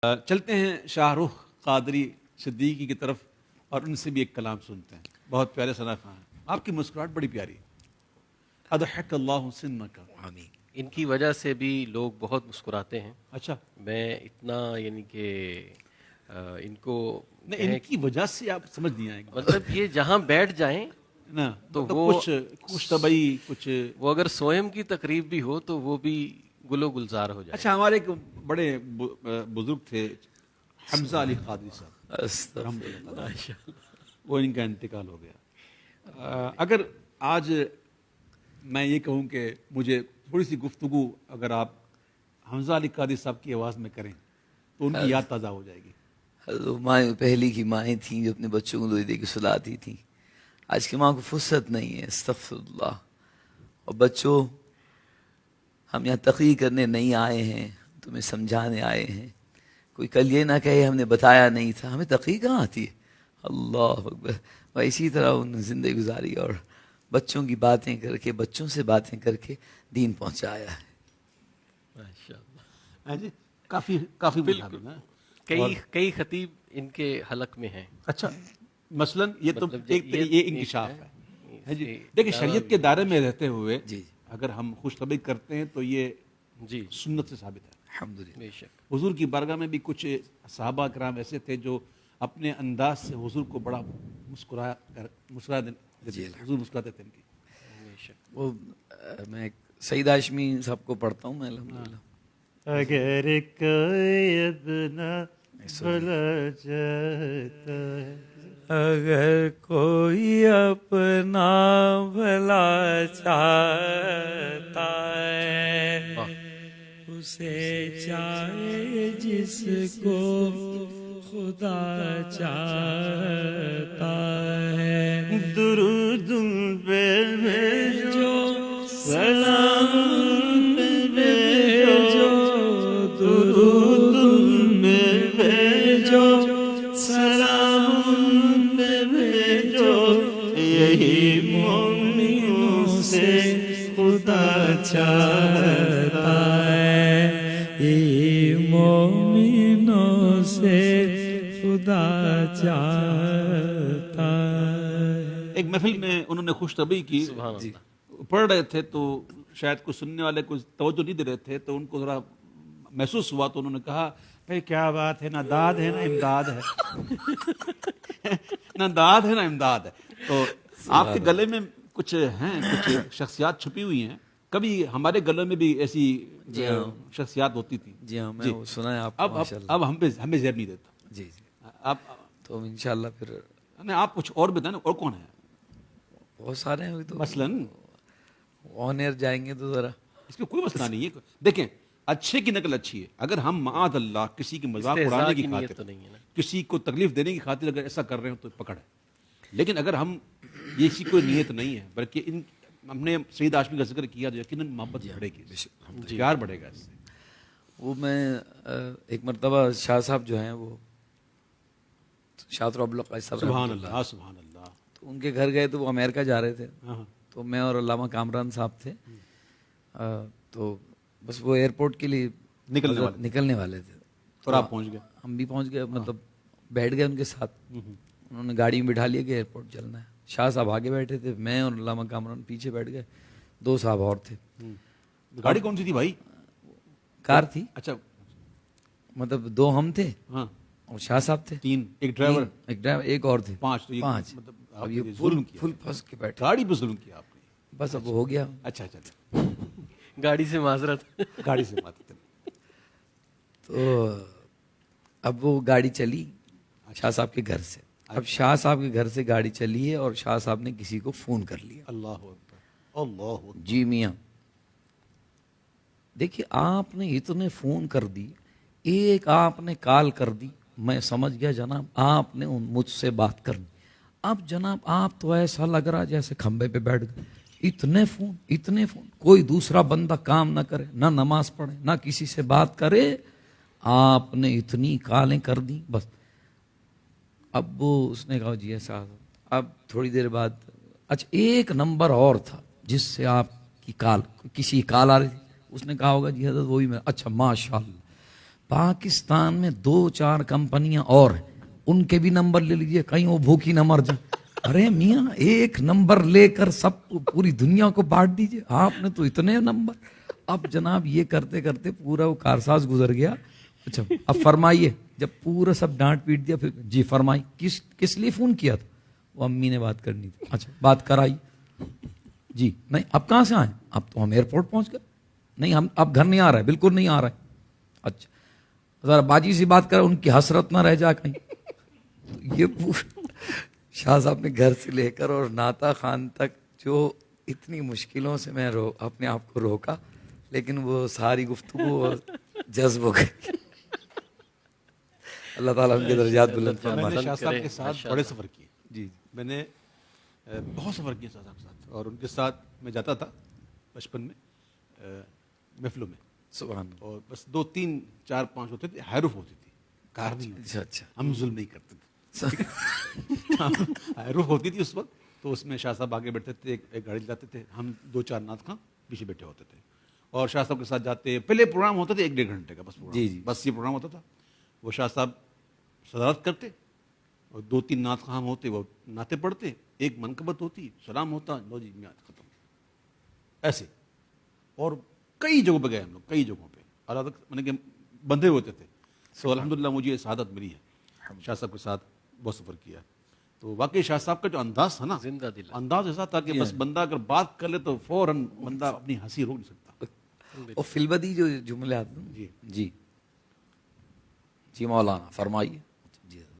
چلتے ہیں شاہ رخ قادری صدیقی کی طرف اور ان سے بھی ایک کلام سنتے ہیں. بہت پیارے ثنا خان ہیں. آپ کی مسکراہٹ بڑی پیاری ہے. اضحک اللہ سنک. آمین. ان کی وجہ سے بھی لوگ بہت مسکراتے ہیں. اچھا میں اتنا یعنی کہ ان کو نہیں، ان کی وجہ سے آپ سمجھ نہیں آئیں گے مطلب یہ جہاں بیٹھ جائیں نا تو تو وہ کچھ طبعی کچھ. وہ اگر سوئم کی تقریب بھی ہو تو وہ بھی گل و گلزار ہو جائے. اچھا ہمارے ایک بڑے بزرگ تھے حمزہ علی قادری صاحب استغفر رحمۃ اللہ تعالی، وہ ان کا انتقال ہو گیا. اگر آج میں یہ کہوں کہ مجھے تھوڑی سی گفتگو اگر آپ حمزہ علی قادری صاحب کی آواز میں کریں تو ان کی یاد تازہ ہو جائے گی. حضرت مائیں پہلی کی مائیں تھیں جو اپنے بچوں کو دے دے کے سلاتی تھیں. آج کی ماں کو فرصت نہیں ہے. استغفر اللہ. اور بچوں، ہم یہاں تقریر کرنے نہیں آئے ہیں، تمہیں سمجھانے آئے ہیں. کوئی کل یہ نہ کہے ہم نے بتایا نہیں تھا. ہمیں تقریر کہاں آتی ہے. اللہ اکبر. اور اسی طرح انہوں نے زندگی گزاری اور بچوں کی باتیں کر کے، بچوں سے باتیں کر کے دین پہنچایا ہے. ماشاءاللہ. جی کافی بالکل. کئی خطیب ان کے حلق میں ہیں. اچھا مثلا یہ تو مطلب یہ انکشاف ہے جی. دیکھیں شریعت کے دائرے میں رہتے ہوئے جی اگر ہم خوش طبعی کرتے ہیں تو یہ جی سنت سے ثابت ہے. الحمدللہ. بے شک. حضور کی بارگاہ میں بھی کچھ صحابہ کرام ایسے تھے جو اپنے انداز سے حضور کو بڑا مسکرا جی حضور مسکراتے تھے ان کی. بے شک. وہ میں سعید ہاشمی صاحب کو پڑھتا ہوں میں الحمدللہ. اگر قید نہ بھلا جاتا ہے، اگر کوئی اپنا بھلا چاہتا ہے، اسے چاہے جس کو خدا چاہتا ہے. درود پہ بھیجو، سلام پہ بھیجو، درود پہ بھیجو، سلام پہ بھیجو. یہی مومنوں سے خدا چاہتا ہے، یہی مومنوں سے خدا چاہتا ہے. ایک محفل میں انہوں نے خوش طبعی کی. سبحان اللہ. پڑھ رہے تھے تو شاید کچھ سننے والے کچھ توجہ نہیں دے رہے تھے تو ان کو ذرا محسوس ہوا تو انہوں نے کہا بھائی کیا بات ہے، نہ داد ہے نہ امداد ہے نہ داد ہے نہ امداد ہے. تو آپ کے گلے میں کچھ ہیں، کچھ شخصیات چھپی ہوئی ہیں. کبھی ہمارے گلے میں بھی ایسی شخصیات ہوتی تھی. جی ہاں میں وہ سنا ہے آپ کو. ماشاءاللہ. اب ہمیں زیب نہیں دیتا. جی جی. اب تو انشاءاللہ پھر آپ کچھ اور بتائیں نا، اور کون ہے بہت سارے ہیں. تو مثلاً آن ایئر جائیں گے تو ذرا اس میں کوئی مسئلہ نہیں ہے. دیکھیں اچھے کی نقل اچھی ہے. اگر ہم معاذ اللہ کسی کی مذاق اڑانے کی نیت خاطر تو نہیں ہے نا. کسی کو تکلیف دینے کی خاطر اگر ایسا کر رہے ہو تو پکڑ ہے. لیکن اگر ہم یہ اسی کوئی نیت نہیں ہے بلکہ ہم نے سعید ہاشمی کا ذکر کیا تو یقیناً محبت بڑھے گی، پیار بڑھے گا اس سے. وہ میں ایک مرتبہ شاہ صاحب جو ہیں وہ شاہ رب القاضی صاحب سبحان اللہ سبحان اللہ. تو ان کے گھر گئے تو وہ امریکہ جا رہے تھے. ہاں تو میں اور علامہ کامران صاحب تھے. تو بس وہ ایئرپورٹ کے لیے نکلنے والے تھے اور آپ پہنچ گئے. ہم بھی پہنچ گئے. مطلب بیٹھ گئے ان کے ساتھ. انہوں نے گاڑی میں بٹھا لیا کہ ایئرپورٹ چلنا ہے. شاہ صاحب آگے بیٹھے تھے، میں اور علامہ کامران پیچھے بیٹھ گئے. 2 صاحب اور تھے. گاڑی کون سی تھی بھائی؟ کار تھی. اچھا مطلب 2 ہم تھے ہاں اور شاہ صاحب تھے. 3 ایک ڈرائیور ایک ڈرائیور ایک اور تھے. 5. مطلب اب یہ فل پھنس کے بیٹھے. گاڑی پہ ظلم کیا آپ نے. بس اب ہو گیا. اچھا اچھا گاڑی سے معذرت. گاڑی سے بات کریں. تو اب وہ گاڑی چلی شاہ صاحب کے گھر سے. اب شاہ صاحب کے گھر سے گاڑی چلی ہے اور شاہ صاحب نے کسی کو فون کر لیا. اللہ اکبر اللہ اکبر. جی میاں دیکھیے آپ نے اتنے فون کر دی، ایک آپ نے کال کر دی، میں سمجھ گیا جناب آپ نے مجھ سے بات کرنی. اب جناب آپ تو ایسا لگ رہا جیسے کھمبے پہ بیٹھ گئے. اتنے فون کوئی دوسرا بندہ کام نہ کرے، نہ نماز پڑھے، نہ کسی سے بات کرے. آپ نے اتنی کالیں کر دی بس. اب وہ اس نے کہا جی ایسا. اب تھوڑی دیر بعد اچھا ایک نمبر اور تھا جس سے آپ کی کال کسی کال آ رہی تھی. اس نے کہا ہوگا جی حضرت وہی میں. اچھا ماشاء اللہ. پاکستان میں 2-4 کمپنیاں اور ہیں, ان کے بھی نمبر لے لیجئے, کہیں وہ بھوکی نہ مر جائیں. ارے میاں ایک نمبر لے کر سب پوری دنیا کو بانٹ دیجئے, آپ نے تو اتنے نمبر. اب جناب یہ کرتے کرتے پورا وہ کارساز گزر گیا. اچھا اب فرمائیے, جب پورا سب ڈانٹ پیٹ دیا پھر جی فرمائی, کس لیے فون کیا تھا؟ وہ امی نے بات کرنی تھی. اچھا بات کرائی, جی نہیں اب کہاں سے آئے؟ اب تو ہم ایئرپورٹ پہنچ گئے. نہیں ہم اب گھر نہیں آ رہا ہے, بالکل نہیں آ رہا ہے. اچھا ذرا باجی سے بات کرا, ان کی حسرت نہ رہ جا کہیں. یہ شاہ صاحب نے گھر سے لے کر اور ناتا خان تک جو اتنی مشکلوں سے میں اپنے آپ کو روکا, لیکن وہ ساری گفتگو جذب ہو گئی. اللہ تعالیٰ ان کے درجات بلند میں فرمائے. نے شاہ صاحب کے ساتھ بڑے سفر کیے. جی میں نے بہت سفر کیا شاہ صاحب کے ساتھ, اور ان کے ساتھ میں جاتا تھا بچپن میں محفلوں میں, سبحان اللہ. اور بس 2 3 4 5 ہوتے تھے, ہیروف ہوتی تھی, کار نہیں ہوتی. اچھا اچھا ہم ظلم نہیں کرتے تھے. ہیروف ہوتی تھی اس وقت, تو اس میں شاہ صاحب آگے بیٹھتے تھے, ایک گاڑی چلاتے تھے, ہم 2-4 نعت خواں پیچھے بیٹھے ہوتے تھے. اور شاہ صاحب کے ساتھ جاتے, پہلے پروگرام ہوتا تھا 1-1.5 گھنٹے کا, بس پروگرام, جی جی. بس یہ پروگرام ہوتا تھا. وہ شاہ صاحب صدارت کرتے, اور 2-3 نعت خواہ ہوتے, وہ نعتیں پڑھتے, ایک منقبت ہوتی, سلام ہوتا, لو جی میعاد ختم. ایسے اور کئی جگہوں پہ گئے ہم لوگ, کئی جگہوں پہ الگ الگ کہ بندھے ہوتے تھے. تو الحمدللہ مجھے یہ سعادت ملی ہے, شاہ صاحب کے ساتھ بہت سفر کیا. تو واقعی شاہ صاحب کا جو انداز تھا نا, زندہ دل انداز ایسا تھا کہ بس بندہ اگر بات کر لے تو فوراً بندہ اپنی ہنسی روک نہیں سکتا. اور فلبدی جو جملے آتے ہیں, جی جی جی مولانا فرمائیے.